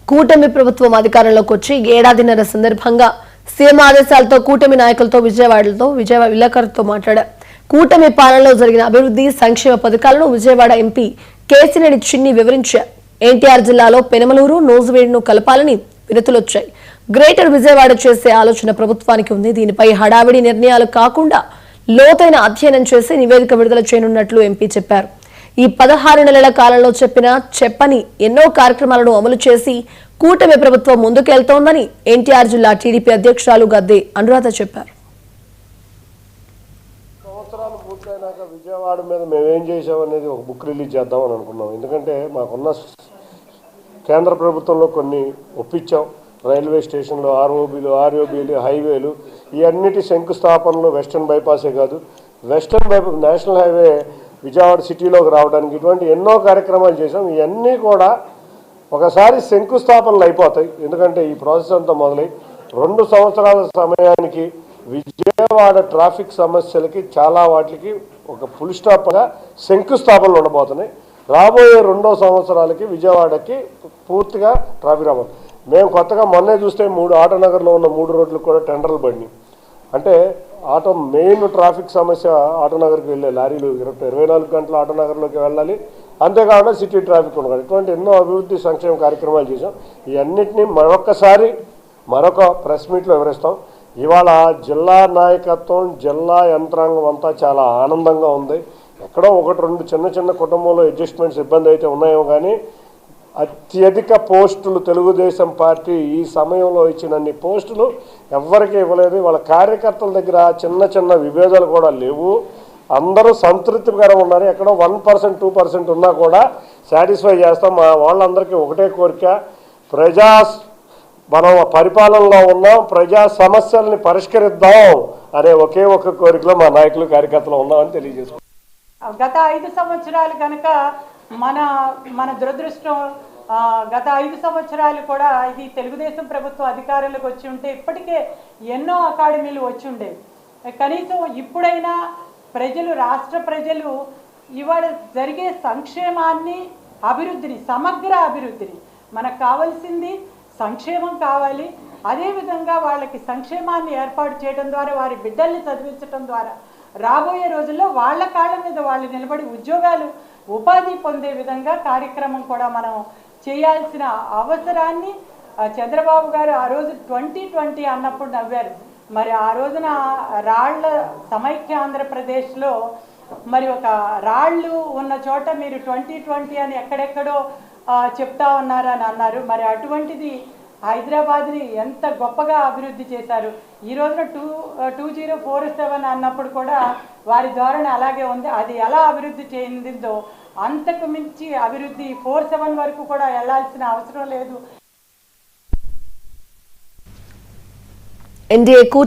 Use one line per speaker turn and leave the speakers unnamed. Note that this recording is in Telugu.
కూటమి ప్రభుత్వం అధికారంలోకి వచ్చి ఏడాదిన్నర సందర్భంగా సీఎం ఆదేశాలతో కూటమి నాయకులతో విజయవాడ విలేకరులతో మాట్లాడారు. కూటమి పాలనలో జరిగిన అభివృద్ధి సంక్షేమ పథకాలను విజయవాడ ఎంపీ కేసినేని చిన్ని వివరించారు. ఎన్టీఆర్ జిల్లాలో పెనమలూరు నూజివీడును కలపాలని వినతులొచ్చాయి. గ్రేటర్ విజయవాడ చేసే ఆలోచన ప్రభుత్వానికి ఉంది. దీనిపై హడావిడి నిర్ణయాలు కాకుండా లోతైన అధ్యయనం చేసి నివేదిక విడుదల చేయనున్నట్లు ఎంపీ చెప్పారు. ఈ 16 నెలల కాలంలో చెప్పని ఎన్నో కార్యక్రమాలను అమలు చేసి కూటమి ప్రభుత్వం ముందుకెళ్తోందని ఎన్టీఆర్ జిల్లా టీడీపీ అధ్యక్షురాలు గద్దె అనురాధ చెప్పారు.
సంవత్సరాలు పూర్తయినాక విజయవాడ మీద మేమేం చేసామనేది ఒక బుక్ రిలీజ్ చేద్దామని అనుకున్నాం. ఎందుకంటే మాకున్న కేంద్ర ప్రభుత్వంలో కొన్ని ఒప్పించాం. రైల్వే స్టేషన్లు, ఆర్ఓబీలు, హైవేలు, ఈ అన్నిటి శంకుస్థాపనలు వెస్టర్న్ బైపాసే కాదు, western bypass national highway Vijayawada సిటీలోకి రావడానికి ఇటువంటి ఎన్నో కార్యక్రమాలు చేసాం. ఇవన్నీ కూడా ఒకసారి శంకుస్థాపనలు అయిపోతాయి. ఎందుకంటే ఈ ప్రాసెస్ అంతా మొదలై 2 సంవత్సరాల సమయానికి విజయవాడ ట్రాఫిక్ సమస్యలకి చాలా వాటికి ఒక ఫుల్ స్టాప్గా శంకుస్థాపనలు ఉండబోతున్నాయి. రాబోయే 2 సంవత్సరాలకి విజయవాడకి పూర్తిగా ట్రాఫిక్ రాబోతుంది. మేము కొత్తగా మొన్నే చూస్తే 3 ఆటోనగర్లో ఉన్న 3 రోడ్లకు కూడా టెండర్లు పడినాయి. అంటే మెయిన్ ట్రాఫిక్ సమస్య ఆటోనగర్కి వెళ్ళే లారీలు 24 గంటలు ఆటోనగర్లోకి వెళ్ళాలి. అంతేకాకుండా సిటీ ట్రాఫిక్ ఉండదు. ఇటువంటి ఎన్నో అభివృద్ధి సంక్షేమ కార్యక్రమాలు చేసాం. ఇవన్నిటినీ మరొక ప్రెస్ మీట్లో వివరిస్తాం. ఇవాళ జిల్లా నాయకత్వం, జిల్లా యంత్రాంగం అంతా చాలా ఆనందంగా ఉంది. ఎక్కడో 1-2 చిన్న కుటుంబంలో అడ్జస్ట్మెంట్స్ ఇబ్బంది అయితే ఉన్నాయేమో, కానీ అత్యధిక పోస్టులు తెలుగుదేశం పార్టీ ఈ సమయంలో ఇచ్చినన్ని పోస్టులు ఎవరికి ఇవ్వలేదు. వాళ్ళ కార్యకర్తల దగ్గర చిన్న విభేదాలు కూడా లేవు. అందరూ సంతృప్తికరంగా ఉన్నారు. ఎక్కడో 1%, 2% ఉన్నా కూడా సాటిస్ఫై చేస్తాం. మా వాళ్ళందరికీ ఒకటే కోరిక, మనం పరిపాలనలో ఉన్నాం, ప్రజా సమస్యల్ని పరిష్కరిద్దాం అనే ఒకే ఒక కోరికలో మా నాయకులు కార్యకర్తలు ఉన్నామని తెలియజేసుకుంటాం.
గత 5 సంవత్సరాలు కనుక మన దురదృష్టం, గత 5 సంవత్సరాలు కూడా ఇది తెలుగుదేశం ప్రభుత్వం అధికారంలోకి వచ్చి ఉంటే ఇప్పటికే ఎన్నో అకాడమీలు వచ్చి ఉండేవి. కనీసం ఇప్పుడైనా రాష్ట్ర ప్రజలు ఇవాళ జరిగే సంక్షేమాన్ని, అభివృద్ధిని, సమగ్ర అభివృద్ధిని, మనకు కావాల్సింది సంక్షేమం కావాలి. అదేవిధంగా వాళ్ళకి సంక్షేమాన్ని ఏర్పాటు చేయడం ద్వారా, వారి బిడ్డల్ని చదివించడం ద్వారా రాబోయే రోజుల్లో వాళ్ళ కాళ్ళ మీద వాళ్ళు నిలబడి ఉద్యోగాలు, ఉపాధి పొందే విధంగా కార్యక్రమం కూడా మనం చేయాల్సిన అవసరాన్ని చంద్రబాబు గారు ఆ రోజు 2020 అన్నప్పుడు నవ్వారు. మరి ఆ రోజున రాళ్ల సమైక్య ఆంధ్రప్రదేశ్లో మరి ఒక రాళ్ళు ఉన్న చోట మీరు 2020 అని ఎక్కడెక్కడో చెప్తా ఉన్నారని అన్నారు. మరి అటువంటిది హైదరాబాద్ని ఎంత గొప్పగా అభివృద్ధి చేశారు. ఈ రోజున 2047 అన్నప్పుడు కూడా వారి ధోరణి అలాగే ఉంది. అది ఎలా అభివృద్ధి చెందిందో అంతకు మించి అభివృద్ధి 47 వరకు కూడా వెళ్లాల్సిన అవసరం లేదు.
ఎన్డీఏ